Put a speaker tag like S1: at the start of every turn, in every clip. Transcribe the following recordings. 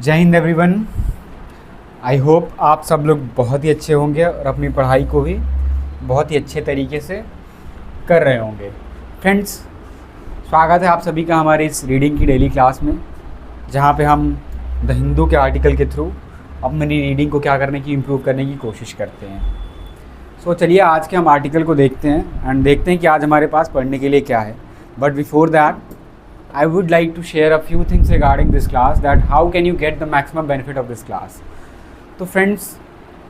S1: जय Hind everyone. I hope आप सब लोग बहुत ही अच्छे होंगे और अपनी पढ़ाई को भी बहुत ही अच्छे तरीके से कर रहे होंगे। फ्रेंड्स, स्वागत है आप सभी का हमारे इस रीडिंग की डेली क्लास में, जहाँ पे हम द हिंदू के आर्टिकल के थ्रू अपनी रीडिंग को क्या करने की इम्प्रूव करने की कोशिश करते हैं। सो चलिए आज के हम आर्टिकल को देखते हैं एंड देखते हैं कि आज हमारे पास पढ़ने के लिए क्या है। But before that I would like to share a few things regarding this class, that how can you get the maximum benefit of this class। तो फ्रेंड्स,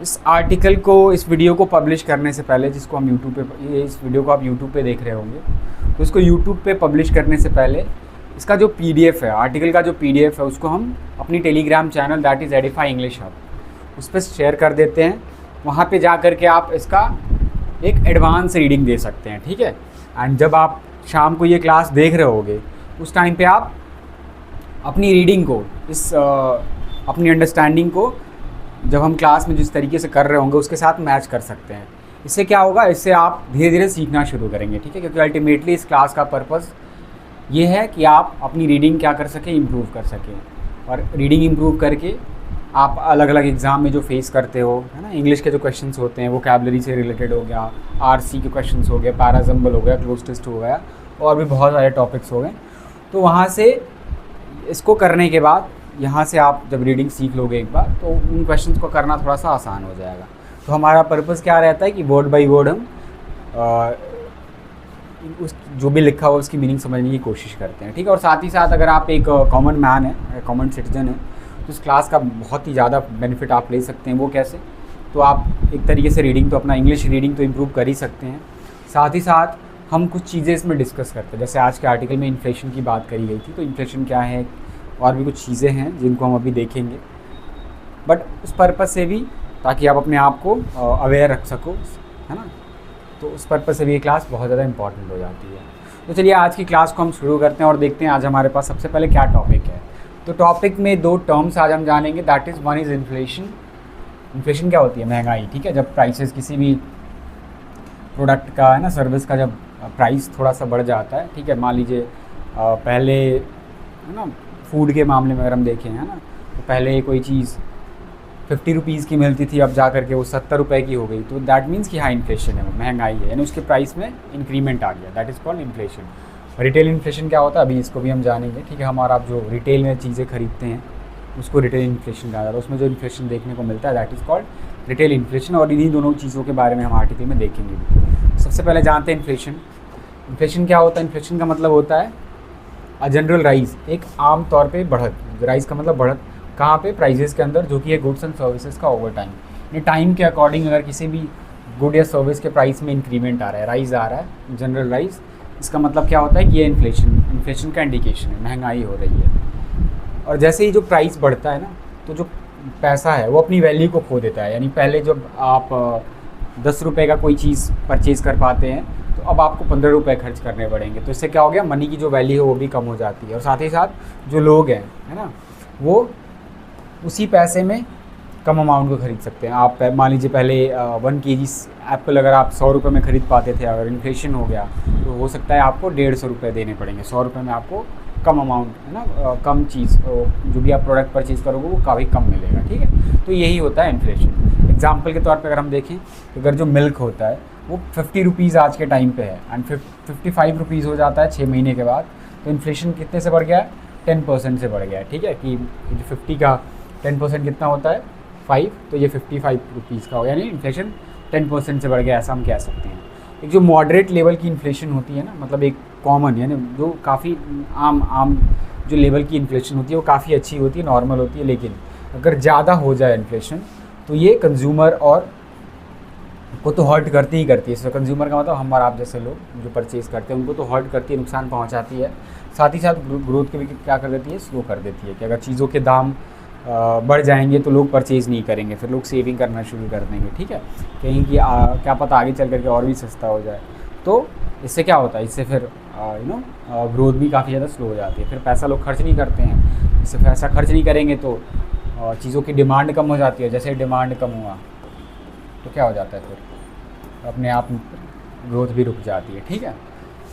S1: इस आर्टिकल को, इस वीडियो को पब्लिश करने से पहले, जिसको हम यूट्यूब पे, इस वीडियो को आप यूट्यूब पे देख रहे होंगे, तो इसको यूट्यूब पे पब्लिश करने से पहले इसका जो PDF है, आर्टिकल का जो PDF है, उसको हम अपनी Telegram channel that is Edify English hub उस पर शेयर कर देते हैं। वहाँ पे जा कर के आप इसका एक एडवांस रीडिंग दे सकते हैं, ठीक है। एंड जब आप शाम को ये क्लास देख रहे होगे, उस टाइम पे आप अपनी रीडिंग को, अपनी अंडरस्टैंडिंग को जब हम क्लास में जिस तरीके से कर रहे होंगे उसके साथ मैच कर सकते हैं। इससे क्या होगा, इससे आप धीरे धीरे सीखना शुरू करेंगे, ठीक है। क्योंकि अल्टीमेटली इस क्लास का पर्पस ये है कि आप अपनी रीडिंग क्या कर सकें, इम्प्रूव कर सकें। और रीडिंग इम्प्रूव करके आप अलग अलग एग्ज़ाम में जो फेस करते हो, है ना, इंग्लिश के जो क्वेश्चंस होते हैं, वोकैबुलरी से रिलेटेड हो गया, RC के क्वेश्चंस हो गए, पैराजम्बल हो गया, क्लोज टेस्ट हो गया, और भी बहुत सारे टॉपिक्स हो गए। तो वहाँ से इसको करने के बाद यहाँ से आप जब रीडिंग सीख लोगे एक बार, तो उन क्वेश्चंस को करना थोड़ा सा आसान हो जाएगा। तो हमारा पर्पस क्या रहता है कि वर्ड बाय वर्ड हम उस जो भी लिखा हो उसकी मीनिंग समझने की कोशिश करते हैं, ठीक है। और साथ ही साथ अगर आप एक कॉमन मैन है, कॉमन सिटीजन है, तो इस क्लास का बहुत ही ज़्यादा बेनिफिट आप ले सकते हैं। वो कैसे? तो आप एक तरीके से रीडिंग तो अपना इंग्लिश रीडिंग तो इम्प्रूव कर ही सकते हैं। साथ ही साथ हम कुछ चीज़ें इसमें डिस्कस करते हैं। जैसे आज के आर्टिकल में इन्फ्लेशन की बात करी गई थी, तो इन्फ्लेशन क्या है, और भी कुछ चीज़ें हैं जिनको हम अभी देखेंगे। बट उस पर्पज़ से भी, ताकि आप अपने आप को अवेयर रख सको, है ना, तो उस पर्पज़ से भी ये क्लास बहुत ज़्यादा इंपॉर्टेंट हो जाती है। तो चलिए आज की क्लास को हम शुरू करते हैं और देखते हैं आज हमारे पास सबसे पहले क्या टॉपिक है। तो टॉपिक में दो टर्म्स आज हम जानेंगे, that is one is inflation. Inflation क्या होती है? महंगाई, ठीक है। जब प्राइसेस किसी भी प्रोडक्ट का, है ना, सर्विस का जब प्राइस थोड़ा सा बढ़ जाता है, ठीक है। मान लीजिए पहले, है ना, फूड के मामले में अगर हम देखें, है ना, तो पहले कोई चीज़ 50 रुपीज़ की मिलती थी, अब जा करके वो 70 रुपये की हो गई, तो दैट मीन्स कि हाँ, इन्फ्लेशन है, वो महंगाई है, यानी उसके प्राइस में इंक्रीमेंट आ गया, that is called inflation. Retail inflation क्या होता है, अभी इसको भी हम जानेंगे, ठीक है। हमारा आप जो रिटेल में चीज़ें खरीदते हैं उसको रिटेल इन्फ्लेशन कहा जाता है, उसमें जो इन्फ्लेशन देखने को मिलता है that is called retail inflation. और इन्हीं दोनों चीज़ों के बारे में हम आर्टिकल में देखेंगे। सबसे पहले जानते हैं इन्फ्लेशन। इन्फ्लेशन क्या होता है? इन्फ्लेशन का मतलब होता है अ जनरल राइज, एक आम तौर पे बढ़त। राइज का मतलब बढ़त, कहाँ पे? प्राइजेस के अंदर, जो कि है गुड्स एंड सर्विसेज का ओवर टाइम। यानी टाइम के अकॉर्डिंग अगर किसी भी गुड या सर्विस के प्राइस में इंक्रीमेंट आ रहा है, राइज आ रहा है, जनरल राइज, इसका मतलब क्या होता है कि ये इन्फ्लेशन का इंडिकेशन है, महंगाई हो रही है। और जैसे ही जो प्राइस बढ़ता है ना, तो जो पैसा है वो अपनी वैल्यू को खो देता है। यानी पहले जब आप 10 रुपये का कोई चीज़ परचेज़ कर पाते हैं, तो अब आपको 15 रुपये खर्च करने पड़ेंगे। तो इससे क्या हो गया, मनी की जो वैल्यू है वो भी कम हो जाती है। और साथ ही साथ जो लोग हैं, है ना, वो उसी पैसे में कम अमाउंट को खरीद सकते हैं। आप मान लीजिए पहले 1 kg एप्पल अगर आप 100 रुपये में ख़रीद पाते थे, अगर इन्फ्लेशन हो गया तो हो सकता है आपको 150 रुपये देने पड़ेंगे। 100 रुपये में आपको कम अमाउंट, है ना, कम चीज़, जो भी आप प्रोडक्ट परचेज़ करोगे वो काफ़ी कम मिलेगा, ठीक है। तो यही होता है इन्फ्लेशन। एग्जाम्पल के तौर पे अगर हम देखें, तो अगर जो मिल्क होता है वो 50 रुपीज़ आज के टाइम पे है एंड 55 रुपीज़ हो जाता है 6 महीने के बाद, तो इन्फ्लेशन कितने से बढ़ गया है? 10% से बढ़ गया है, ठीक है। कि जो 50 का 10% कितना होता है? 5, तो ये 55 रुपीज़ का हो, यानी इन्फ्लेशन 10% से बढ़ गया, ऐसा हम कह सकते हैं। एक जो मॉडरेट लेवल की इन्फ्लेशन होती है ना, मतलब एक कॉमन, यानी जो काफ़ी आम जो लेवल की इन्फ्लेशन होती है वो काफ़ी अच्छी होती है, नॉर्मल होती है। लेकिन अगर ज़्यादा हो जाए इन्फ्लेशन, तो ये कंज्यूमर और को तो हर्ट करती ही करती है। इससे कंज्यूमर का मतलब हम और आप जैसे लोग जो परचेज़ करते हैं उनको तो हर्ट करती है, नुकसान पहुंचाती है। साथ ही साथ ग्रोथ के भी क्या कर देती है, स्लो कर देती है। कि अगर चीज़ों के दाम बढ़ जाएंगे तो लोग परचेज़ नहीं करेंगे, फिर लोग सेविंग करना शुरू कर देंगे, ठीक है। कहीं कि क्या पता आगे चल करके और भी सस्ता हो जाए। तो इससे क्या होता है, इससे फिर ग्रोथ भी काफ़ी ज़्यादा स्लो हो जाती है। फिर पैसा लोग खर्च नहीं करते हैं, इससे पैसा खर्च नहीं करेंगे तो चीज़ों की डिमांड कम हो जाती है। जैसे डिमांड कम हुआ तो क्या हो जाता है, फिर अपने आप ग्रोथ भी रुक जाती है, ठीक है।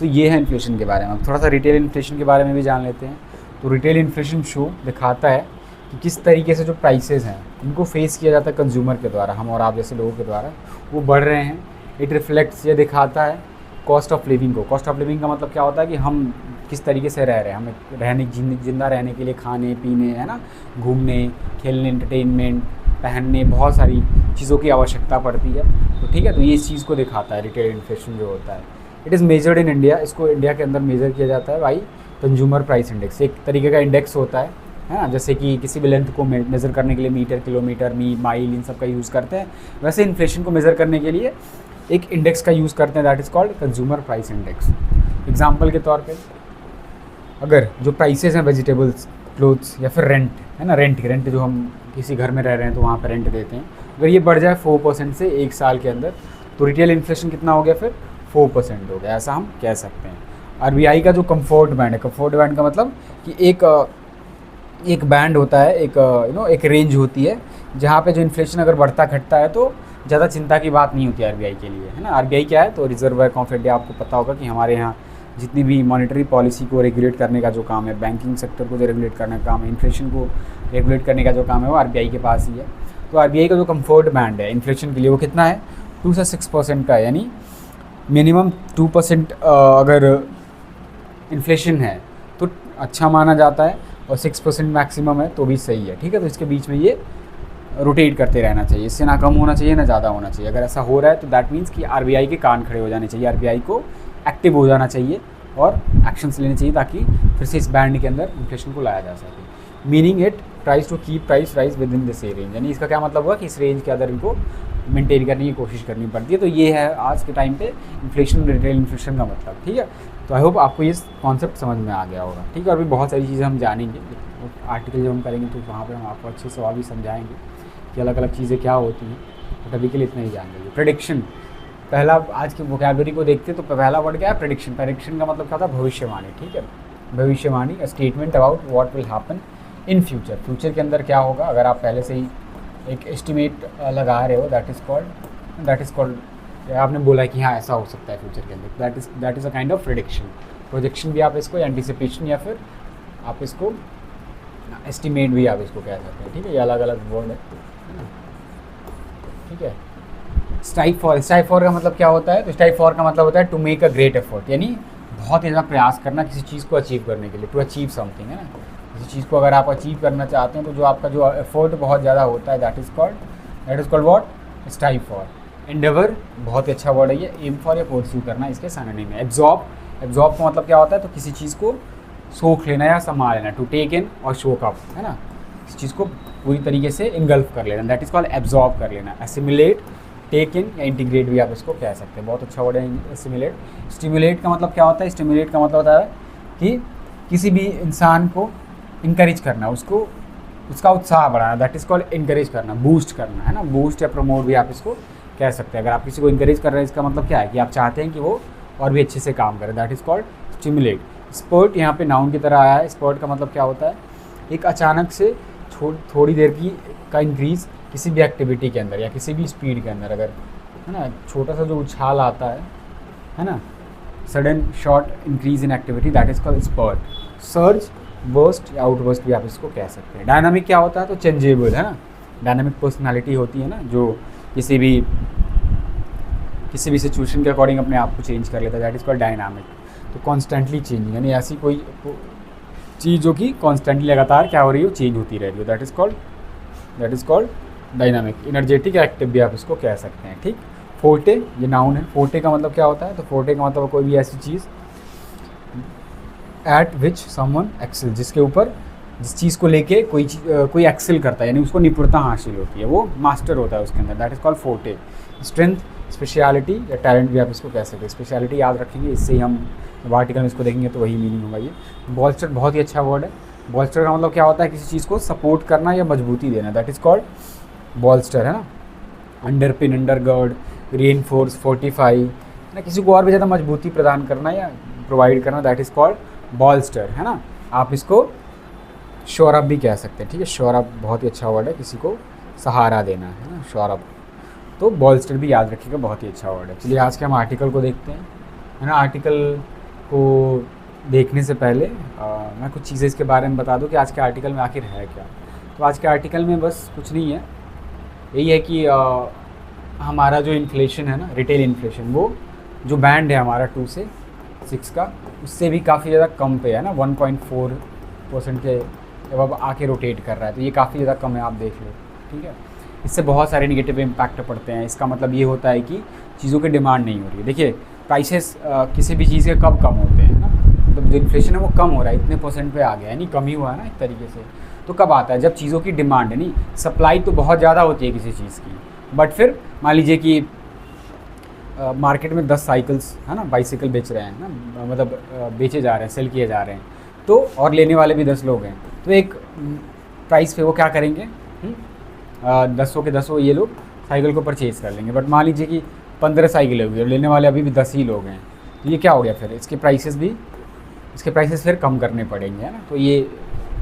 S1: तो ये है इन्फ्लेशन के बारे में। अब थोड़ा सा रिटेल इन्फ्लेशन के बारे में भी जान लेते हैं। तो रिटेल इन्फ्लेशन शो दिखाता है कि किस तरीके से जो प्राइसेस हैं इनको फेस किया जाता है कंज्यूमर के द्वारा, हम और आप जैसे लोगों के द्वारा, वो बढ़ रहे हैं। इट रिफ्लेक्ट्स, ये दिखाता है कॉस्ट ऑफ लिविंग को। कॉस्ट ऑफ लिविंग का मतलब क्या होता है कि हम किस तरीके से रह रहे हैं, हमें रहने जिंदा रहने के लिए खाने पीने, है ना, घूमने खेलने, एंटरटेनमेंट, पहनने, बहुत सारी चीज़ों की आवश्यकता पड़ती है। तो ठीक है, तो ये इस चीज़ को दिखाता है रिटेल इन्फ्लेशन जो होता है। It is measured in India, इसको इंडिया के अंदर मेजर किया जाता है बाई कंज्यूमर प्राइस इंडेक्स। एक तरीके का इंडेक्स होता है ना, जैसे कि किसी भी लेंथ को मेज़र करने के लिए मीटर, किलोमीटर, माइल, इन सब का यूज़ करते हैं, वैसे इन्फ्लेशन को मेज़र करने के लिए एक इंडेक्स का यूज़ करते हैं, that is called consumer price index. Example के तौर पे अगर जो प्राइसेस हैं वेजिटेबल्स, क्लोथ्स या फिर रेंट, है ना, रेंट जो हम किसी घर में रह रहे हैं तो वहाँ पर रेंट देते हैं, अगर ये बढ़ जाए 4% से एक साल के अंदर, तो रिटेल इन्फ्लेशन कितना हो गया, फिर 4% हो गया, ऐसा हम कह सकते हैं। आरबीआई का जो कंफर्ट बैंड है, कंफर्ट बैंड का मतलब कि एक बैंड होता है, एक रेंज होती है जहाँ पे जो इन्फ्लेशन अगर बढ़ता घटता है तो ज़्यादा चिंता की बात नहीं होती आरबीआई के लिए, है ना। आरबीआई क्या है, तो रिजर्व बैंक ऑफ इंडिया, आपको पता होगा कि हमारे यहाँ जितनी भी मॉनेटरी पॉलिसी को रेगुलेट करने का जो काम है, बैंकिंग सेक्टर को जो रेगुलेट करने का काम है, इन्फ्लेशन को रेगुलेट करने का जो काम है, वो आरबीआई के पास ही है। तो आरबीआई का जो कंफर्ट बैंड है इन्फ्लेशन के लिए वो कितना है, 2 से 6% का है, यानी मिनिमम 2% अगर इन्फ्लेशन है तो अच्छा माना जाता है, और 6% मैक्सिमम है तो भी सही है, ठीक है। तो इसके बीच में ये रोटेट करते रहना चाहिए, इससे ना कम होना चाहिए ना ज़्यादा होना चाहिए। अगर ऐसा हो रहा है तो दैट मीन्स कि आरबीआई के कान खड़े हो जाने चाहिए, आरबीआई को एक्टिव हो जाना चाहिए और एक्शंस लेने चाहिए, ताकि फिर से इस बैंड के अंदर इन्फ्लेशन को लाया जा सके। Meaning it tries to keep price rise within the same range, यानी इसका क्या मतलब हुआ कि इस रेंज के अंदर इनको मेंटेन करने की कोशिश करनी पड़ती है। तो ये है आज के टाइम पे इन्फ्लेशन, रिटेल इन्फ्लेशन का मतलब, ठीक है। तो आई होप आपको ये कॉन्सेप्ट समझ में आ गया होगा, ठीक है। और भी बहुत सारी चीज़ें हम जानेंगे, आर्टिकल जब हम करेंगे तो वहाँ पर हम आपको अच्छे से और भी समझाएंगे कि अलग अलग चीज़ें क्या होती हैं। तो अभी के लिए इतना ही जान लीजिए। प्रेडिक्शन, पहला आज के वोकैबुलरी को देखते हैं तो पहला वर्ड क्या है, प्रेडिक्शन। प्रेडिक्शन का मतलब क्या था, भविष्यवाणी, ठीक है। भविष्यवाणी, a statement about what will happen in future, future के अंदर क्या होगा। अगर आप पहले से ही एक एस्टिमेट लगा रहे हो, दैट इज़ कॉल्ड आपने बोला कि हाँ ऐसा हो सकता है फ्यूचर के अंदर, that is a kind of prediction. Projection भी आप इसको, एंटिसिपेशन, या फिर आप इसको एस्टिमेट भी आप इसको कह सकते हैं, ठीक है। ये अलग अलग वर्ड है ना, ठीक है। स्ट्राइव फॉर का मतलब क्या होता है, तो स्ट्राइव फॉर का मतलब होता है to make a great effort, यानी बहुत ही ज़्यादा प्रयास करना किसी चीज़ को अचीव करने के लिए, टू अचीव समथिंग, है ना। किसी चीज़ को अगर आप अचीव करना चाहते हैं तो जो आपका जो एफर्ट बहुत ज़्यादा होता है, that is called what, strive for. Endeavour बहुत ही अच्छा वर्ड है ये, एम फॉर या परस्यू करना, इसके सिनोनिम है। एब्जॉर्ब का मतलब क्या होता है, तो किसी चीज़ को सोख लेना या संभाल लेना, टू टेक इन और शोक अप, है ना, इस चीज़ को पूरी तरीके से इनगल्फ कर लेना, दैट इज़ कॉल्ड एब्जॉर्ब कर लेना। एसिमिलेट, टेक इन या इंटीग्रेट भी आप इसको कह सकते हैं, बहुत अच्छा वर्ड है एसिमिलेट। स्टिमुलेट का मतलब क्या होता है, स्टिमुलेट का मतलब होता है कि किसी भी इंसान को इंकरेज करना, उसका उत्साह बढ़ाना, दैट इज़ कॉल्ड इंकरेज करना, बूस्ट करना, है ना। बूस्ट या प्रमोट भी आप इसको कह सकते हैं। अगर आप किसी को इंकरेज कर रहे हैं, इसका मतलब क्या है कि आप चाहते हैं कि वो और भी अच्छे से काम करे, that is called stimulate. Spurt यहाँ पे नाउन की तरह आया है। स्पर्ट का मतलब क्या होता है, एक अचानक से थोड़ी देर का इंक्रीज़ किसी भी एक्टिविटी के अंदर या किसी भी स्पीड के अंदर, अगर, है ना, छोटा सा जो उछाल आता है ना, sudden short increase in activity, that is called spurt. Surge, burst या आउटबर्स्ट भी आप इसको कह सकते हैं। डायनामिक क्या होता है, तो चेंजेबल, है ना, डायनामिक पर्सनालिटी होती है ना, जो किसी भी सिचुएशन के अकॉर्डिंग अपने आप को चेंज कर लेता है, दैट इज़ कॉल्ड डायनामिक। तो कॉन्स्टेंटली चेंजिंग, यानी ऐसी कोई चीज़ जो कि कॉन्स्टेंटली लगातार क्या हो रही हो, चेंज होती रह रही हो, that is called dynamic. Energetic, active भी आप इसको कह सकते हैं, ठीक। फोर्टे, ये नाउन है। फोर्टे का मतलब क्या होता है, तो फोर्टे का मतलब कोई भी ऐसी चीज़ एट विच समवन एक्सेल, जिसके ऊपर, जिस चीज़ को लेके कोई एक्सेल करता है, यानी उसको निपुणता हासिल होती है, वो मास्टर होता है उसके अंदर, that is called forte. Strength, speciality या टैलेंट भी आप इसको कह सकते हैं। स्पेशलिटी याद रखेंगे, इससे ही हम आर्टिकल में इसको देखेंगे तो वही मीनिंग होगा ये। बॉल्स्टर बहुत ही अच्छा वर्ड है। बॉल्स्टर का मतलब क्या होता है, किसी चीज़ को सपोर्ट करना या मजबूती देना, दैट इज़ कॉल्ड बॉल्स्टर, है ना। अंडरपिन, अंडरगर्ड, रीइंफोर्स, फोर्टिफाई, ना, किसी को और भी ज़्यादा मजबूती प्रदान करना या प्रोवाइड करना, दैट इज़ कॉल्ड बॉल्स्टर, है ना। आप इसको शोर अप भी कह सकते हैं, ठीक है। शोर अप बहुत ही अच्छा वर्ड है, किसी को सहारा देना, है ना, शोर अप। तो बॉल्स्टर भी याद रखिएगा, बहुत ही अच्छा वर्ड है। चलिए आज के हम आर्टिकल को देखते हैं, है ना। आर्टिकल को देखने से पहले मैं कुछ चीज़ें इसके बारे में बता दूं कि आज के आर्टिकल में आखिर है क्या। तो आज के आर्टिकल में बस कुछ नहीं है, यही है कि हमारा जो इन्फ्लेशन है ना, रिटेल इन्फ्लेशन, वो जो बैंड है हमारा 2 से 6 का, उससे भी काफ़ी ज़्यादा कम पे है ना, 1.4% के अब आके रोटेट कर रहा है। तो ये काफ़ी ज़्यादा कम है, आप देख लो, ठीक है। इससे बहुत सारे निगेटिव इम्पैक्ट पड़ते हैं। इसका मतलब ये होता है कि चीज़ों की डिमांड नहीं हो रही है। देखिए प्राइसेस किसी भी चीज़ के कब कम होते हैं ना, मतलब जो इन्फ्लेशन है वो कम हो रहा है, इतने % पे आ गया है, नहीं कम ही हुआ है ना एक तरीके से। तो कब आता है, जब चीज़ों की डिमांड है, नहीं सप्लाई तो बहुत ज़्यादा होती है किसी चीज़ की, बट फिर मान लीजिए कि मार्केट में 10 साइकिल्स है ना, बाइसिकल बेच रहे हैं ना, मतलब बेचे जा रहे हैं, सेल किए जा रहे हैं, तो और लेने वाले भी 10 लोग हैं, तो एक प्राइस पे वो क्या करेंगे, 10 के 10 ये लोग साइकिल को परचेज़ कर लेंगे। बट मान लीजिए कि 15 साइकिलें हुई और लेने वाले अभी भी 10 ही लोग हैं, तो ये क्या हो गया, फिर इसके प्राइसेस फिर कम करने पड़ेंगे, है ना। तो ये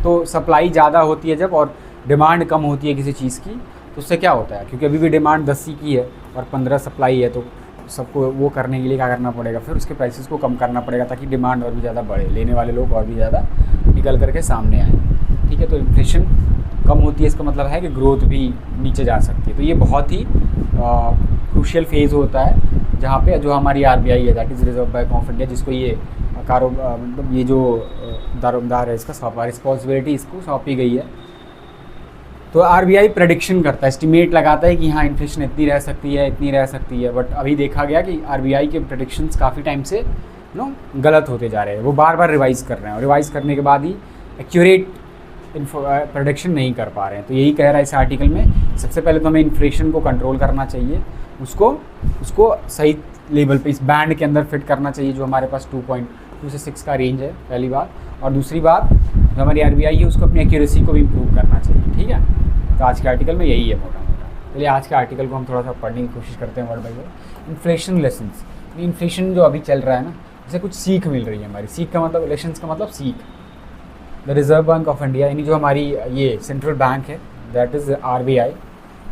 S1: तो सप्लाई ज़्यादा होती है जब और डिमांड कम होती है किसी चीज़ की, तो उससे क्या होता है, क्योंकि अभी भी डिमांड 10 ही की है और 15 सप्लाई है, तो सबको वो करने के लिए क्या करना पड़ेगा, फिर उसके प्राइसेस को कम करना पड़ेगा ताकि डिमांड और भी ज़्यादा बढ़े, लेने वाले लोग और भी ज़्यादा निकल करके सामने आए, ठीक है। तो इन्फ्लेशन कम होती है, इसका मतलब है कि ग्रोथ भी नीचे जा सकती है। तो ये बहुत ही क्रूशियल फेज़ होता है जहाँ पे जो हमारी RBI है, that is reserve bank of India, जिसको ये मतलब ये जो दारोमदार है इसका रिस्पॉन्सिबिलिटी इसको सौंपी गई है। तो RBI प्रेडिक्शन करता है, एस्टिमेट लगाता है कि हाँ इन्फ्लेशन इतनी रह सकती है, इतनी रह सकती है। बट अभी देखा गया कि RBI के प्रेडिक्शंस काफ़ी टाइम से गलत होते जा रहे हैं, वो बार बार रिवाइज़ कर रहे हैं और रिवाइज़ करने के बाद ही एक्यूरेट प्रेडिक्शन नहीं कर पा रहे हैं। तो यही कह रहा है इस आर्टिकल में, सबसे पहले तो हमें इन्फ्लेशन को कंट्रोल करना चाहिए, उसको सही लेवल पे इस बैंड के अंदर फिट करना चाहिए जो हमारे पास 2.2 से 6 का रेंज है, पहली बात। और दूसरी बात, जो हमारी RBI है उसको अपनी एक्यूरेसी को भी इम्प्रूव करना चाहिए, ठीक है। तो आज के आर्टिकल में यही है मोटा मोटा। चलिए आज के आर्टिकल को हम थोड़ा सा पढ़ने की कोशिश करते हैं word by word. Inflation lessons, inflation जो अभी चल रहा है ना, इससे कुछ सीख मिल रही है हमारी। सीख का मतलब, लेसन्स का मतलब सीख। The reserve bank of India, यानी जो हमारी ये सेंट्रल बैंक है, that is RBI,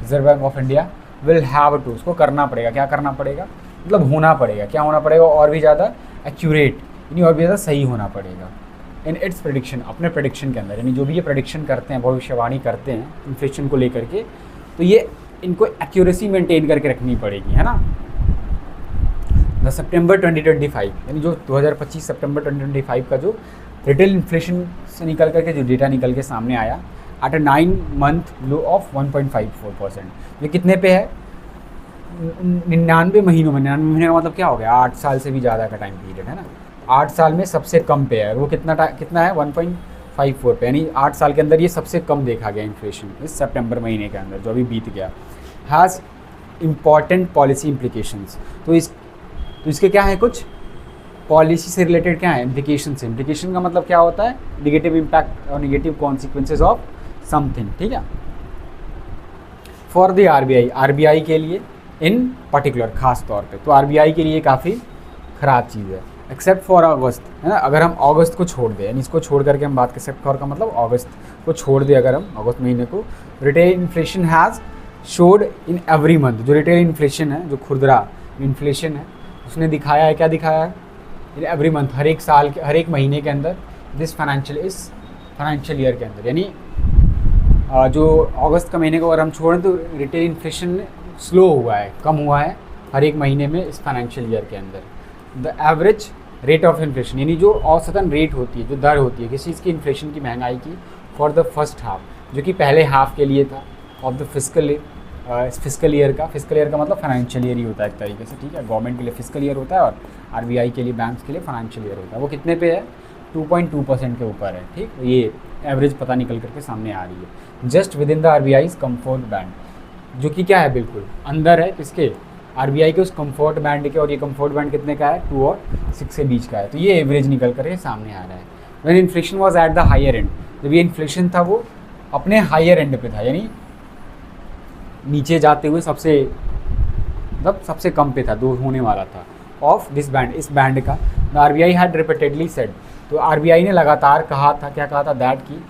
S1: reserve bank of India, will have to, उसको करना पड़ेगा, क्या करना पड़ेगा, मतलब होना पड़ेगा, क्या होना पड़ेगा, और भी ज़्यादा एक्यूरेट, यानी और भी ज़्यादा सही होना पड़ेगा इन इट्स प्रेडिक्शन, अपने प्रेडिक्शन के अंदर। यानी जो भी ये प्रेडिक्शन करते हैं, भविष्यवाणी करते हैं इन्फ्लेशन को लेकर के, तो ये इनको एक्यूरेसी मेंटेन करके रखनी पड़ेगी, है ना। द सितंबर 2025, यानी जो 2025 सितंबर 2025 का जो रिटेल इन्फ्लेशन से निकल करके जो डेटा निकल के सामने आया, at a 9 month low of 1.54%। ये कितने पे है, 99 महीनों में। 99 महीने का मतलब क्या हो गया, 8 साल से भी ज़्यादा का टाइम पीरियड है ना। 8 साल में सबसे कम पे है, वो कितना है, 1.54 पे, यानी 8 साल के अंदर ये सबसे कम देखा गया इन्फ्लेशन इस सितंबर महीने के अंदर जो अभी बीत गया। हैज़ इम्पॉर्टेंट पॉलिसी इम्प्लीकेशंस, तो इसके क्या है, कुछ पॉलिसी से रिलेटेड क्या है इम्प्लीकेशन से। इम्प्लीकेशन का मतलब क्या होता है, निगेटिव इम्पैक्ट और निगेटिव कॉन्सिक्वेंसेज ऑफ समथिंग, ठीक है। फॉर द RBI के लिए इन पर्टिकुलर, खास तौर पे तो RBI के लिए काफ़ी ख़राब चीज़ है। एक्सेप्ट फॉर अगस्त, है ना, अगर हम अगस्त को छोड़ दें, यानी इसको छोड़ करके हम बात कर, एक्सेप्ट फॉर का मतलब अगस्त को छोड़ दें, अगर हम अगस्त महीने को, retail inflation has showed in every month, जो रिटेल इन्फ्लेशन है, जो खुदरा इन्फ्लेशन है, उसने दिखाया है, क्या दिखाया है, इन एवरी मंथ, हर एक साल के, हर एक महीने के अंदर, इस फाइनेंशियल ईयर के अंदर। यानी जो अगस्त का महीने को अगर हम छोड़ें तो रिटेल इन्फ्लेशन स्लो हुआ है, कम हुआ है हर एक महीने में इस फाइनेंशियल ईयर के अंदर। The average rate of inflation, यानी जो औसतन रेट होती है, जो दर होती है किसी चीज़ की इन्फ्लेशन की, महंगाई की, फॉर द फर्स्ट हाफ, जो कि पहले हाफ के लिए था, ऑफ द फिस्कल ईयर का मतलब फाइनेंशियल ईयर ही होता है एक तरीके से, ठीक है। गवर्नमेंट के लिए फिस्कल ईयर होता है और RBI के लिए, बैंक्स के लिए फाइनेंशियल ईयर होता है। वो कितने पे है, 2.2% के ऊपर है, ठीक। ये एवरेज पता निकल करके सामने आ रही है, just with in the RBI's comfort band, जो कि क्या है, बिल्कुल अंदर है किसके, RBI के उस कंफर्ट बैंड के। और ये कंफर्ट बैंड कितने का है, 2 और 6 के बीच का है। तो ये एवरेज निकल करके सामने आ रहा है। When inflation was at the higher end, जब ये इन्फ्लेशन था वो अपने हायर एंड पे था, यानी नीचे जाते हुए सबसे कम पे था, 2 होने वाला था, ऑफ दिस बैंड, इस बैंड का। The RBI had repeatedly said, तो RBI ने लगातार कहा था, क्या कहा था, दैट की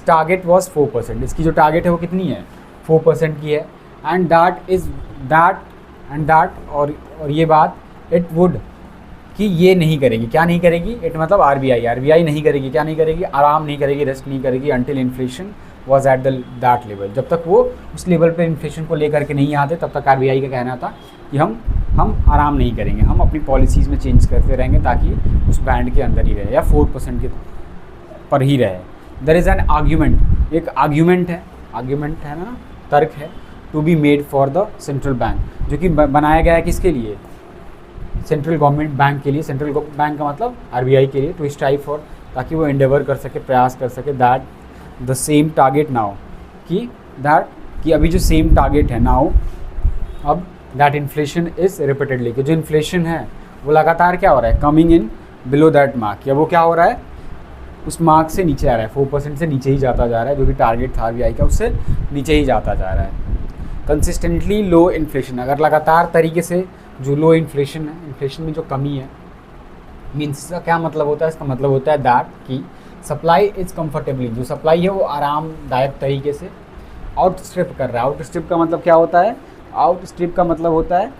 S1: टारगेट वॉज 4%, इसकी जो टारगेट है वो कितनी है, 4% की है। एंड दैट और ये बात, इट वुड, कि ये नहीं करेगी, क्या नहीं करेगी, इट मतलब RBI नहीं करेगी, क्या नहीं करेगी, आराम नहीं करेगी, रेस्ट नहीं करेगी, until inflation was at that level. जब तक वो उस लेवल पे इन्फ्लेशन को लेकर के नहीं आते तब तक RBI का कहना था कि हम आराम नहीं करेंगे, हम अपनी पॉलिसीज़ में चेंज करते रहेंगे ताकि उस बैंड के अंदर ही रहे या 4% के पर ही रहे। देयर इज़ एन आर्ग्यूमेंट, एक आर्ग्यूमेंट है ना, तर्क है, to be made for the central bank, जो कि बनाया गया है किसके लिए, सेंट्रल गवर्नमेंट बैंक के लिए। सेंट्रल बैंक का मतलब RBI के लिए, टू स्ट्राइव फॉर, ताकि वो एंडेवर कर सके, प्रयास कर सके that the same target now, कि अभी जो सेम टारगेट है नाउ, अब दैट इन्फ्लेशन इज़ रिपीटेडली, कि जो इन्फ्लेशन है वो लगातार क्या हो रहा है, coming in below that mark, या वो क्या हो रहा है, उस मार्क से नीचे आ रहा है, 4% से नीचे ही जाता जा रहा है, जो कि टारगेट था RBI का, उससे नीचे ही जाता जा रहा है। कंसिस्टेंटली लो इन्फ्लेशन, अगर लगातार तरीके से जो लो इन्फ्लेशन है, इन्फ्लेशन में जो कमी है, मीन्स इसका क्या मतलब होता है, इसका मतलब होता है दैट कि सप्लाई इज़ कंफर्टेबली, जो सप्लाई है वो आरामदायक तरीके से आउटस्ट्रिप कर रहा है। आउटस्ट्रिप का मतलब क्या होता है, आउटस्ट्रिप का मतलब होता है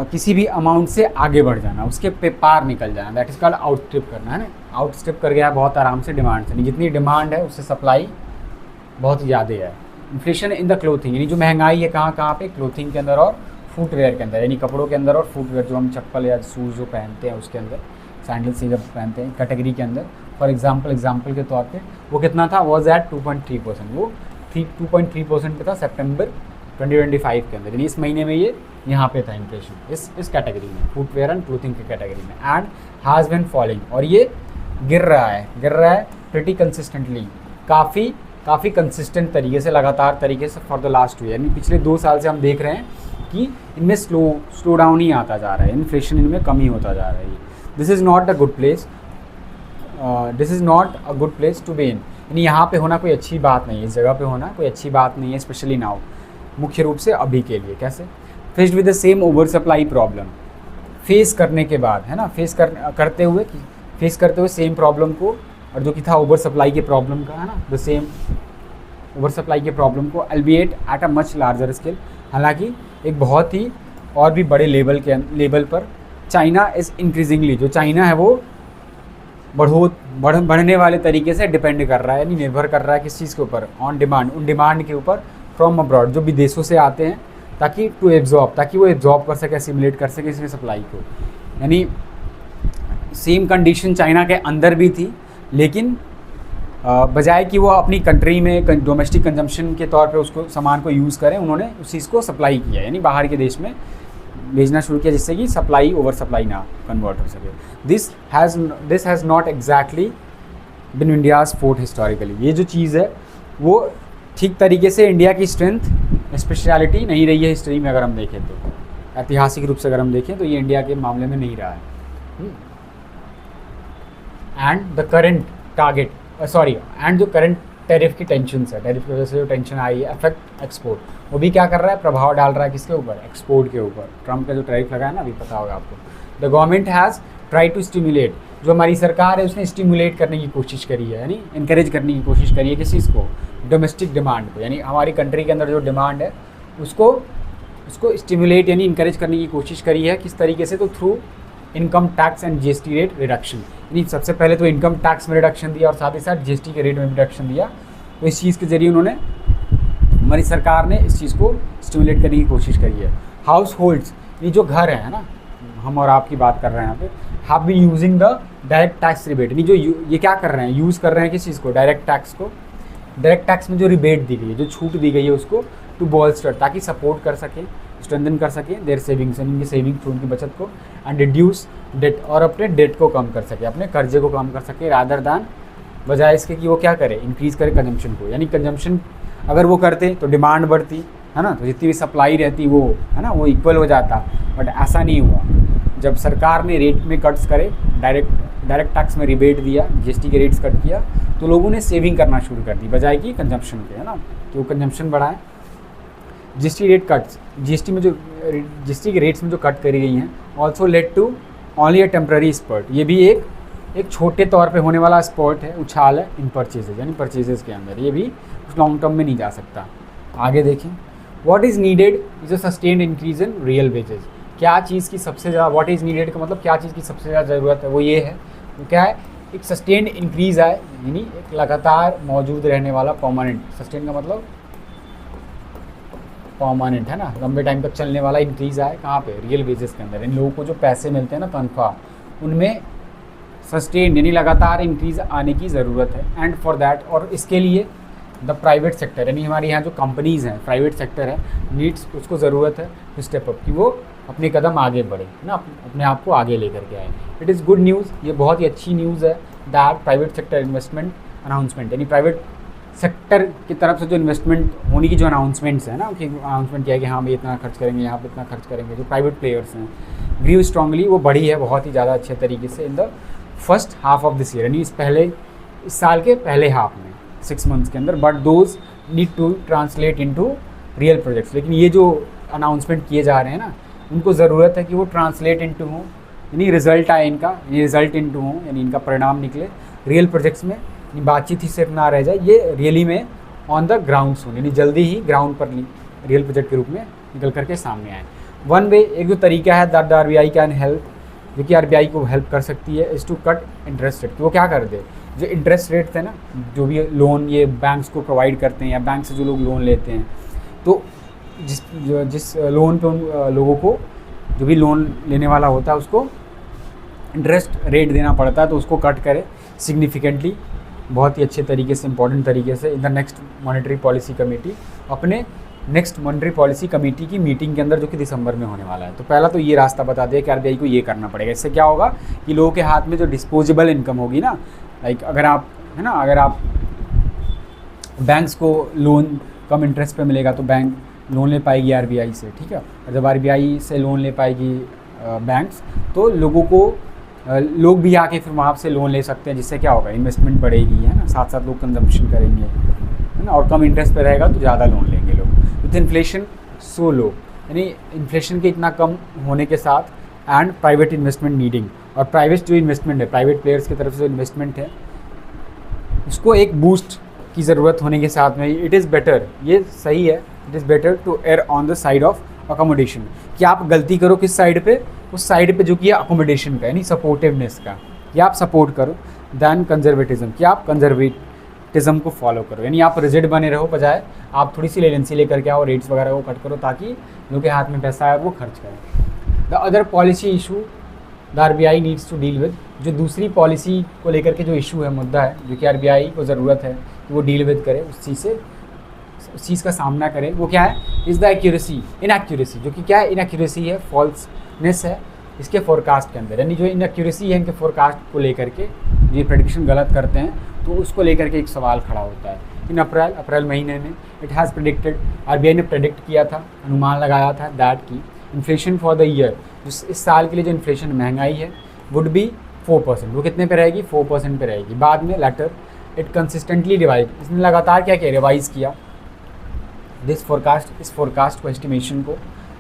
S1: किसी भी अमाउंट से आगे बढ़ जाना, उसके पे पार निकल जाना, दैट इज़ कॉल्ड आउटस्ट्रिप करना, है ना। आउटस्ट्रिप कर गया बहुत आराम से डिमांड से, जितनी डिमांड है उससे सप्लाई बहुत ज़्यादा है। इन्फ्लेशन इन द क्लोथिंग, यानी जो महंगाई है कहाँ पे, क्लोथिंग के अंदर और फुटवेयर के अंदर, यानी कपड़ों के अंदर और फुटवेयर, जो हम चप्पल या शूज़ जो पहनते हैं उसके अंदर, सैंडल्स जब पहनते हैं कैटेगरी के अंदर। फॉर एग्जाम्पल के तौर पे वो कितना था, वॉज एट 2.3%, वो 2.3% पे था सितंबर 2025 के अंदर, यानी इस महीने में ये यहाँ पे था इन्फ्लेशन इस कैटेगरी में, फुटवेयर एंड क्लोथिंग की कैटेगरी में, एंड हैज़ बिन फॉलिंग, और ये गिर रहा है प्रिटी कंसिस्टेंटली, काफ़ी कंसिस्टेंट तरीके से, लगातार तरीके से फॉर द लास्ट 2 ईयर, यानी पिछले 2 साल से हम देख रहे हैं कि इनमें स्लो डाउन ही आता जा रहा है, इन्फ्लेशन इनमें कमी होता जा रहा है। This is not a good place to be in, यानी यहाँ पे होना कोई अच्छी बात नहीं है, इस जगह पे होना कोई अच्छी बात नहीं है, स्पेशली नाउ, मुख्य रूप से अभी के लिए। कैसे, faced with the same over supply problem, face करने के बाद, है ना, करते हुए सेम प्रॉब्लम को, और जो कि था ओवर सप्लाई के प्रॉब्लम का, है ना, द सेम ओवर सप्लाई के प्रॉब्लम को, albeit at a much larger scale, हालांकि एक बहुत ही और भी बड़े लेवल पर। चाइना इज़ इंक्रीजिंगली, जो चाइना है वो बढ़ने वाले तरीके से डिपेंड कर रहा है, यानी निर्भर कर रहा है किस चीज़ के ऊपर, ऑन डिमांड, उन डिमांड के ऊपर, फ्रॉम अब्रॉड, जो विदेशों से आते हैं, ताकि वो एब्जॉर्ब कर सके, असिमुलेट कर सके इसमें सप्लाई को। यानी सेम कंडीशन चाइना के अंदर भी थी, लेकिन बजाय कि वो अपनी कंट्री में डोमेस्टिक कंजम्पशन के तौर पे उसको सामान को यूज़ करें, उन्होंने उस चीज़ को सप्लाई किया, यानी बाहर के देश में भेजना शुरू किया, जिससे कि सप्लाई ओवर सप्लाई ना कन्वर्ट हो सके। This has not exactly been India's forte historically, ये जो चीज़ है वो ठीक तरीके से इंडिया की स्ट्रेंथ, स्पेशलिटी नहीं रही है हिस्ट्री में। अगर हम देखें तो ऐतिहासिक रूप से अगर हम देखें तो ये इंडिया के मामले में नहीं रहा है। And the current target and जो करंट टैरिफ की टेंशन है, टैरिफ की वजह से जो टेंशन आई है, अफेक्ट एक्सपोर्ट, वो भी क्या कर रहा है, प्रभाव डाल रहा है किसके ऊपर, एक्सपोर्ट के ऊपर। ट्रम्प का जो टैरिफ लगा है ना, अभी पता होगा आपको। The government has try to stimulate, जो हमारी सरकार है उसने स्टिमुलेट करने की कोशिश करी है, यानी इनकरेज करने की कोशिश करी है किस चीज़ को, डोमेस्टिक डिमांड को, यानी हमारी कंट्री के अंदर जो डिमांड है उसको स्टिमुलेट यानी इनकरेज करने की कोशिश करी है। किस तरीके से, तो through income tax and GST rate reduction, यानी सबसे पहले तो इनकम टैक्स में रिडक्शन दिया और साथ ही साथ GST के रेट में रिडक्शन दिया। तो इस चीज़ के जरिए हमारी सरकार ने इस चीज़ को स्टिमुलेट करने की कोशिश करी है। हाउस होल्ड्स, ये जो घर है ना, हम और आपकी बात कर रहे हैं यहाँ पे, have been using the direct tax rebate, यानी जो ये क्या कर रहे हैं, यूज़ कर रहे हैं किस चीज़ को, डायरेक्ट टैक्स को। डायरेक्ट टैक्स में जो रिबेट दी गई है, जो छूट दी गई है, उसको टू बॉल्स्टर, ताकि सपोर्ट कर सकें, स्ट्रेंथन कर सकें देयर सेविंग्स, यानी उनकी सेविंग थ्रू उनकी बचत को, एंड रिड्यूस डेट, और अपने डेट को कम कर सके, अपने कर्जे को कम कर सके, रादर दैन, बजाय इसके कि वो क्या करे, इंक्रीज़ करे कंजम्पशन को। यानी कंजम्पशन अगर वो करते तो डिमांड बढ़ती, है ना, तो जितनी भी सप्लाई रहती वो, है ना, वो इक्वल हो जाता, बट ऐसा नहीं हुआ। जब सरकार ने रेट में कट्स करे, डायरेक्ट टैक्स में रिबेट दिया, GST के रेट्स कट किया, तो लोगों ने सेविंग करना शुरू कर दी बजाय कि कंजम्पशन के, है ना, तो कंजम्पशन बढ़ाए। GST रेट कट्स, GST के रेट्स में जो कट करी गई हैं, also led to only a temporary spurt, ये भी एक छोटे तौर पे होने वाला स्पर्ट है, उछाल है इन परचेजेज, यानी परचेजेज के अंदर, ये भी लॉन्ग टर्म में नहीं जा सकता। आगे देखें, what is needed is a sustained increase in real wages, क्या चीज़ की सबसे ज़्यादा, व्हाट इज़ नीडेड का मतलब क्या चीज़ की सबसे ज़्यादा ज़रूरत है, वो ये है, वो क्या है, एक सस्टेन्ड इंक्रीज़ आए, यानी एक लगातार मौजूद रहने वाला परमानेंट, सस्टेन का मतलब परमानेंट है ना, लंबे टाइम तक चलने वाला इंक्रीज़ आए कहाँ पे, रियल वेजेस के अंदर। इन लोगों को जो पैसे मिलते हैं ना तनख्वाह, उनमें सस्टेन यानी लगातार इंक्रीज़ आने की ज़रूरत है। एंड फॉर दैट, और इसके लिए द प्राइवेट सेक्टर यानी हमारे यहाँ जो कंपनीज़ हैं, प्राइवेट सेक्टर है, नीड्स, उसको ज़रूरत है टू स्टेप अप, कि वो अपने कदम आगे बढ़े, है ना, अपने आप को आगे लेकर के आए। इट इज़ गुड न्यूज़, ये बहुत ही अच्छी न्यूज़ है that private sector investment announcement, यानी प्राइवेट सेक्टर की तरफ से जो इन्वेस्टमेंट होने की जो अनाउंसमेंट्स है ना, कि अनाउंसमेंट किया है कि हाँ हम इतना खर्च करेंगे, यहाँ पे इतना खर्च करेंगे, जो प्राइवेट प्लेयर्स हैं, ग्रीव स्ट्रांगली, वो बढ़ी है बहुत ही ज़्यादा अच्छे तरीके से in the first half of this year, यानी इस साल के पहले हाफ में 6 मंथ्स के अंदर। But those need to translate into real projects, लेकिन ये जो अनाउंसमेंट किए जा रहे हैं ना, उनको ज़रूरत है कि वो ट्रांसलेट इनटू हों, यानी रिजल्ट आए इनका, ये रिजल्ट इनटू हों, यानी इनका परिणाम निकले रियल प्रोजेक्ट्स में, बातचीत ही सिर्फ ना रह जाए, ये रियली में ऑन द ग्राउंड सुन, यानी जल्दी ही ग्राउंड पर रियल प्रोजेक्ट के रूप में निकल करके सामने आए। वन वे, एक जो तरीका है that the RBI can help, जो कि RBI को हेल्प कर सकती है, is to cut interest rate. वो क्या कर दे, जो इंटरेस्ट रेट थे ना, जो भी लोन ये बैंक्स को प्रोवाइड करते हैं या बैंक से जो लोग लोन लेते हैं, तो जिस लोन पे उन लोगों को, जो भी लोन लेने वाला होता है उसको इंटरेस्ट रेट देना पड़ता है, तो उसको कट करे सिग्निफिकेंटली, बहुत ही अच्छे तरीके से, इंपॉर्टेंट तरीके से। In the next monetary policy committee, अपने नेक्स्ट मॉनेटरी पॉलिसी कमेटी की मीटिंग के अंदर, जो कि दिसंबर में होने वाला है। तो पहला तो ये रास्ता बता दिया कि RBI को ये करना पड़ेगा। इससे क्या होगा कि लोगों के हाथ में जो डिस्पोजेबल इनकम होगी ना, लाइक अगर आप, है ना, अगर आप बैंक्स को लोन कम इंटरेस्ट पे मिलेगा तो बैंक लोन ले पाएगी RBI से, ठीक है। और जब RBI से लोन ले पाएगी बैंक्स, तो लोग भी आके फिर वहाँ से लोन ले सकते हैं, जिससे क्या होगा, इन्वेस्टमेंट बढ़ेगी, है ना, साथ साथ लोग कंजम्पशन करेंगे, है ना, और कम इंटरेस्ट पे रहेगा तो ज़्यादा लोन लेंगे लोग। विथ इन्फ्लेशन सो लो, यानी इन्फ्लेशन के इतना कम होने के साथ, एंड प्राइवेट इन्वेस्टमेंट नीडिंग, और प्राइवेट जो इन्वेस्टमेंट है, प्राइवेट प्लेयर्स की तरफ से जो इन्वेस्टमेंट है, उसको एक बूस्ट की ज़रूरत होने के साथ में, इट इज़ बेटर, ये सही है, it is better to err on the side of accommodation, कि आप गलती करो किस साइड पे, उस साइड पे जो कि है अकोमोडेशन का, यानी सपोर्टिवनेस का, कि आप सपोर्ट करो, दैन कंजर्वेटिज्म, कि आप कंजर्वेटिज्म को फॉलो करो, यानी आप रिजिड बने रहो, बजाय आप थोड़ी सी लेनेंसी लेकर के आओ, रेट्स वगैरह को कट करो, ताकि लोगों के हाथ में पैसा है वो खर्च करें। The other policy issue the RBI needs to deal with, जो दूसरी पॉलिसी को लेकर के जो इशू है, मुद्दा है, जो कि RBI को ज़रूरत है कि वो डील विद करे, उस चीज़ का सामना करे, वो क्या है, इज़ द इनएक्यूरेसी, जो कि क्या है, इनएक्यूरेसी है, फॉल्सनेस है इसके फोरकास्ट के अंदर, यानी जो इनएक्यूरेसी है इनके फोरकास्ट को लेकर के, ये प्रेडिक्शन गलत करते हैं, तो उसको लेकर के एक सवाल खड़ा होता है। इन अप्रैल महीने में इट हैज़ प्रेडिक्टेड, RBI ने प्रेडिक्ट किया था, अनुमान लगाया था दैट की इन्फ्लेशन फॉर द ईयर, इस साल के लिए जो इन्फ्लेशन, महंगाई है, वुड बी 4%, वो कितने पे रहेगी, 4% पे रहेगी। बाद में लेटर इट कंसिस्टेंटली रिवाइज, इसने लगातार क्या किया, रिवाइज़ किया इस फोरकास्ट को, एस्टिमेशन को,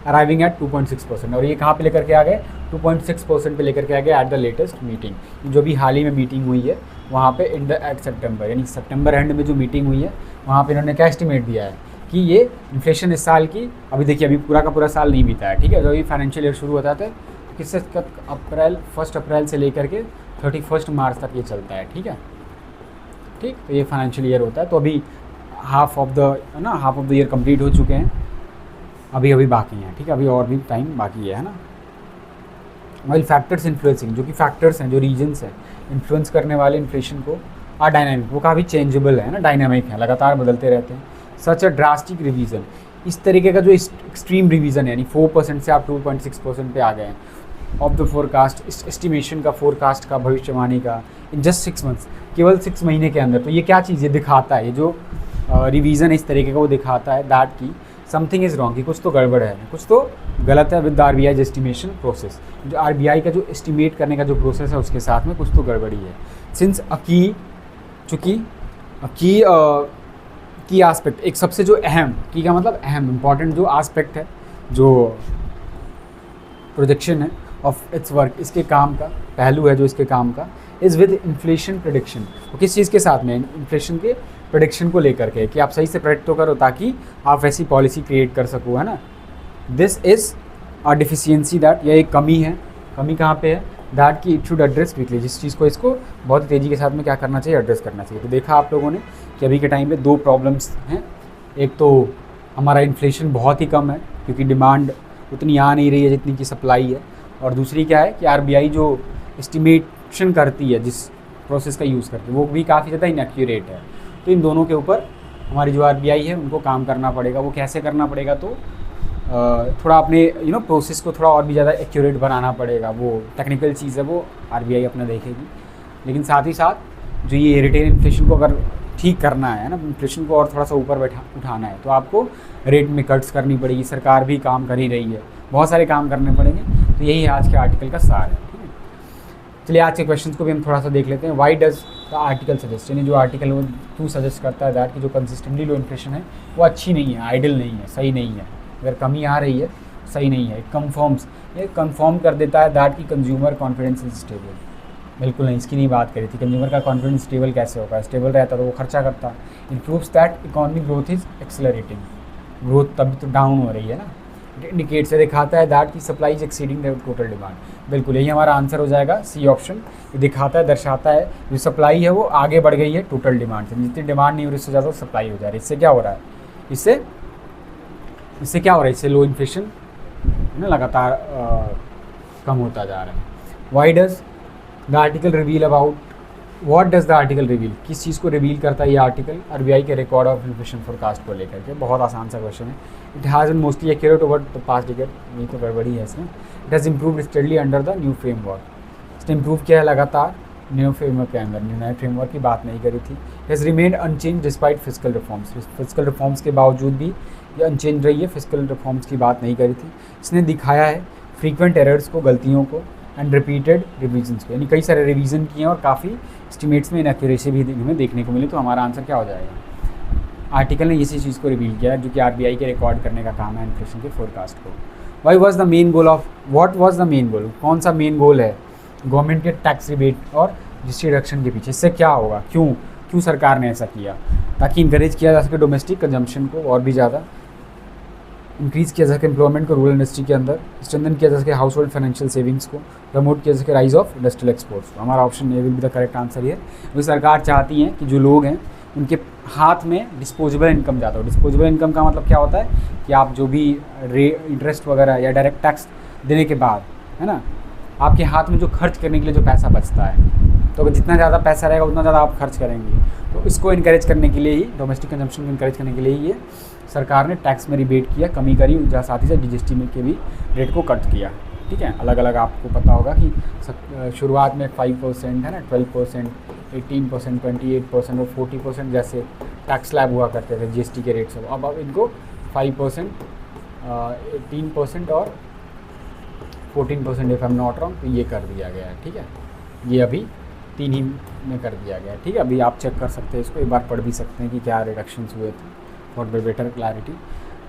S1: अराइविंग एट 2.6%, और ये कहाँ पे लेकर के आ गए, 2.6% पे लेकर के आ गए एट द लेटेस्ट मीटिंग, जो भी हाल ही में मीटिंग हुई है वहाँ पे एट सितंबर, यानी सितंबर एंड में जो मीटिंग हुई है, वहाँ पे इन्होंने क्या एस्टिमेट दिया है कि ये इन्फ्लेशन इस साल की, अभी देखिए अभी पूरा का पूरा साल नहीं बीता है, ठीक है, जब अभी फाइनेंशियल ईयर शुरू होता है, किससे 1 अप्रैल से लेकर के 31 मार्च तक ये चलता है, ठीक है, ठीक, तो ये फाइनेंशियल ईयर होता है। तो अभी half of the year complete हो चुके हैं, अभी बाकी हैं, ठीक है, अभी और भी टाइम बाकी है ना। वाइल फैक्टर्स इन्फ्लुएंसिंग, जो कि फैक्टर्स हैं, जो रीजन्स हैं इन्फ्लुएंस करने वाले इन्फ्लेशन को, आर डायनामिक, वो काफ़ी चेंजेबल है ना, डायनामिक है, लगातार बदलते रहते हैं। सच अ ड्रास्टिक रिवीजन, इस तरीके का जो एक्सट्रीम रिवीजन है, यानी 4% से आप 2.6% पे आ गए हैं ऑफ द फोरकास्ट, एस्टिमेशन का, फोरकास्ट का, भविष्यवाणी का, इन जस्ट 6 मंथ्स, केवल 6 महीने के अंदर। तो ये क्या चीज़ ये दिखाता है, ये जो रिवीजन है इस तरीके का, वो दिखाता है दैट की समथिंग इज़ रॉन्ग, कि कुछ तो गड़बड़ है, कुछ तो गलत है with the RBI estimation process, जो RBI का जो एस्टिमेट करने का जो प्रोसेस है उसके साथ में कुछ तो गड़बड़ी है। सिंस चूँकि की आस्पेक्ट, एक सबसे जो अहम, की का मतलब अहम, इम्पॉर्टेंट जो आस्पेक्ट है, जो प्रोजेक्शन है ऑफ इट्स वर्क, इसके काम का पहलू है जो इसके काम का, इज़ विद इन्फ्लेशन प्रेडिक्शन। तो किस चीज़ के साथ में, इन्फ्लेशन के प्रेडिक्शन को लेकर के, कि आप सही से प्रेडिक्ट तो करो ताकि आप वैसी पॉलिसी क्रिएट कर सको, है ना। This is a deficiency that, यह एक कमी है कमी कहाँ पे है, दैट कि इट शुड एड्रेस क्विकली, जिस चीज़ को इसको बहुत ही तेज़ी के साथ में क्या करना चाहिए, एड्रेस करना चाहिए। तो देखा आप लोगों ने कि अभी के टाइम पे 2 प्रॉब्लम्स हैं। एक तो हमारा इन्फ्लेशन बहुत ही कम है क्योंकि डिमांड उतनी आ नहीं रही है जितनी की सप्लाई है, और दूसरी क्या है कि आरबीआई जो एस्टिमेशन करती है, जिस प्रोसेस का यूज़ करती है, वो भी काफ़ी ज़्यादा इनएक्यूरेट है। तो इन दोनों के ऊपर हमारी जो आरबीआई है उनको काम करना पड़ेगा। वो कैसे करना पड़ेगा, तो थोड़ा अपने प्रोसेस को थोड़ा और भी ज़्यादा एक्यूरेट बनाना पड़ेगा। वो टेक्निकल चीज़ है, वो आरबीआई अपना देखेगी। लेकिन साथ ही साथ जो ये रिटेल इन्फ्लेशन को अगर ठीक करना है ना, इन्फ्लेशन को और थोड़ा सा ऊपर उठाना है, तो आपको रेट में कट्स करनी पड़ेगी। सरकार भी काम कर ही रही है, बहुत सारे काम करने पड़ेंगे। तो यही आज के आर्टिकल का सार है। ठीक है, चलिए आज के क्वेश्चन को भी हम थोड़ा सा देख लेते हैं। Y does the article suggest, यानी जो आर्टिकल वो क्यों सजेस्ट करता है दैट कि जो कंसिस्टेंटली लो इन्फ्लेशन है वो अच्छी नहीं है, आइडल नहीं है, सही नहीं है। अगर कमी आ रही है सही नहीं है। ये कंफर्म कर देता है दैट कि कंज्यूमर कॉन्फिडेंस इज स्टेबल। बिल्कुल नहीं, इसकी नहीं बात करी थी। कंज्यूमर का कॉन्फिडेंस स्टेबल कैसे होगा, स्टेबल रहता तो वो खर्चा करता। Improves that economic growth is accelerating, growth तभी तो डाउन हो रही है ना। इट इंडिकेट से दिखाता है दैट की supply is exceeding the total demand. बिल्कुल यही हमारा आंसर हो जाएगा, सी ऑप्शन। ये दिखाता है, दर्शाता है जो सप्लाई है वो आगे बढ़ गई है टोटल डिमांड से। जितनी डिमांड नहीं हो रही उससे ज़्यादा सप्लाई हो जा रही है। इससे क्या हो रहा है, इससे क्या हो रहा है, इससे लो इन्फ्लेशन ना लगातार कम होता जा रहा है। Why does the article reveal about, what does the article reveal, किस चीज़ को रिवील करता है ये आर्टिकल आरबीआई के रिकॉर्ड ऑफ इन्फ्लेशन फोरकास्ट को लेकर के। बहुत आसान सा क्वेश्चन है। It has been mostly accurate over the past decade, ये तो गड़बड़ी है इसमें। It has improved steadily under the new framework, इसने इम्प्रूव किया है लगातार न्यू फ्रेमवर्क के अंदर। नए फ्रेमवर्क की बात नहीं करी थी। It has remained unchanged despite physical reforms, physical reforms के बावजूद भी ये अनचेंज रही है, फिजिकल रिफॉर्म्स की बात नहीं करी थी। इसने दिखाया है फ्रीक्वेंट एरर्स को, गलतियों को, एंड रिपीटेड रिवीजन्स को, यानी कई सारे रिवीजन किए हैं और काफ़ी एस्टिमेट्स में इनएक्यूरेसी भी हमें देखने को मिली। तो हमारा आंसर क्या हो जाएगा, आर्टिकल ने इसी चीज़ को रिवील किया है जो कि आरबीआई के रिकॉर्ड करने का काम है इन्फ्लेशन के फोरकास्ट को। Why was the main goal of, what was the main goal, कौन सा मेन गोल है गवर्नमेंट के टैक्स रिबेट और जीएसटी रिडक्शन के पीछे। इससे क्या होगा, क्यों सरकार ने ऐसा किया, ताकि इंकरेज किया जा सके डोमेस्टिक कंजम्पशन को और भी ज़्यादा, इंक्रीज़ किया जा सके एम्प्लॉयमेंट को रूरल इंडस्ट्री के अंदर, स्ट्रेंथन किया जा सके हाउस होल्ड फाइनेंशियल सेविंग्स को, प्रमोट किया जा सके राइज ऑफ इंडस्ट्रियल एक्सपोर्ट्स को। हमारा option A will be the correct answer है। वो सरकार चाहती है कि जो लोग हैं उनके हाथ में डिस्पोजेबल इनकम ज़्यादा हो। डिस्पोजेबल इनकम का मतलब क्या होता है कि आप जो भी इंटरेस्ट वगैरह या डायरेक्ट टैक्स देने के बाद, है ना, आपके हाथ में जो खर्च करने के लिए जो पैसा बचता है, तो अगर जितना ज़्यादा पैसा रहेगा उतना ज़्यादा आप खर्च करेंगे। तो इसको इनकरेज करने के लिए ही, डोमेस्टिक कंजम्पशन को इनकरेज करने के लिए ही ये सरकार ने टैक्स में रिबेट किया, कमी करी, जहाँ साथ ही साथ जीएसटी में के भी रेट को कट किया। ठीक है, अलग अलग आपको पता होगा कि शुरुआत में 5% है ना, 12%, 18%, 28% और 40% जैसे टैक्स स्लैब हुआ करते थे जीएसटी के रेट से। अब इनको 5%, 18% और 14% if I am not wrong, तो ये कर दिया गया है। ठीक है, ये अभी 3 ही में कर दिया गया है। ठीक है, अभी आप चेक कर सकते हैं इसको, एक बार पढ़ भी सकते हैं कि क्या रिडक्शंस हुए थे फॉर बेटर क्लैरिटी।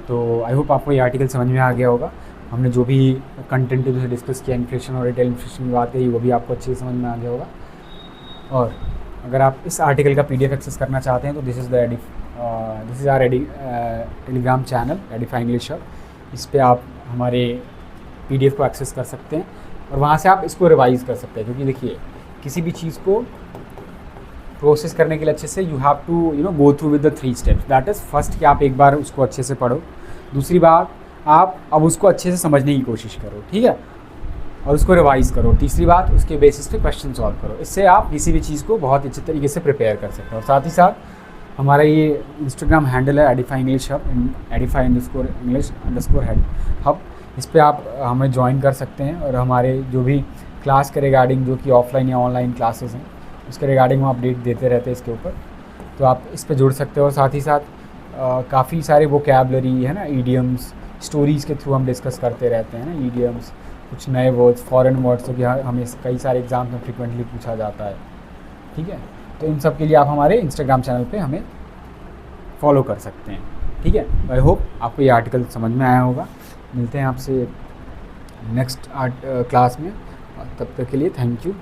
S1: तो आई होप आपको ये आर्टिकल समझ में आ गया होगा। हमने जो भी कंटेंट उसे डिस्कस किया, इन्फ्लेशन और रिटेल इन्फ्लेशन की बात कही, वो भी आपको अच्छे से समझ में आ गया होगा। और अगर आप इस आर्टिकल का PDF एक्सेस करना चाहते हैं तो this is our Telegram channel Edify English hub. इस पर आप हमारे PDF को एक्सेस कर सकते हैं और वहाँ से आप इसको रिवाइज़ कर सकते हैं। क्योंकि देखिए, किसी भी चीज़ को प्रोसेस करने के लिए अच्छे से you have to go through with the 3 steps. That is first कि आप एक बार उसको अच्छे से पढ़ो, दूसरी बात आप अब उसको अच्छे से समझने की कोशिश करो, ठीक है, और उसको रिवाइज़ करो, तीसरी बात उसके बेसिस पे क्वेश्चन सॉल्व करो। इससे आप किसी भी चीज़ को बहुत अच्छे तरीके से प्रिपेयर कर सकते हो। और साथ ही साथ हमारा ये इंस्टाग्राम हैंडल है Edify English hub, edify_English_head hub. इस पर आप हमें ज्वाइन कर सकते हैं और हमारे जो भी क्लास के रिगार्डिंग, जो कि ऑफलाइन या ऑनलाइन क्लासेस हैं, उसके रिगार्डिंग हम अपडेट देते रहते हैं इसके ऊपर, तो आप इस पर जुड़ सकते हो। और साथ ही साथ काफ़ी सारे वोकैबलरी है ना, ईडियम्स, स्टोरीज़ के थ्रू हम डिस्कस करते रहते हैं ना, ईडियम्स, कुछ नए वर्ड्स, फॉरेन वर्ड्स, तो कि हमें कई सारे एग्जाम्स में फ्रिक्वेंटली पूछा जाता है। ठीक है, तो इन सब के लिए आप हमारे इंस्टाग्राम चैनल पे हमें फॉलो कर सकते हैं। ठीक है, आई होप आपको ये आर्टिकल समझ में आया होगा। मिलते हैं आपसे नेक्स्ट क्लास में, तब तक के लिए थैंक यू।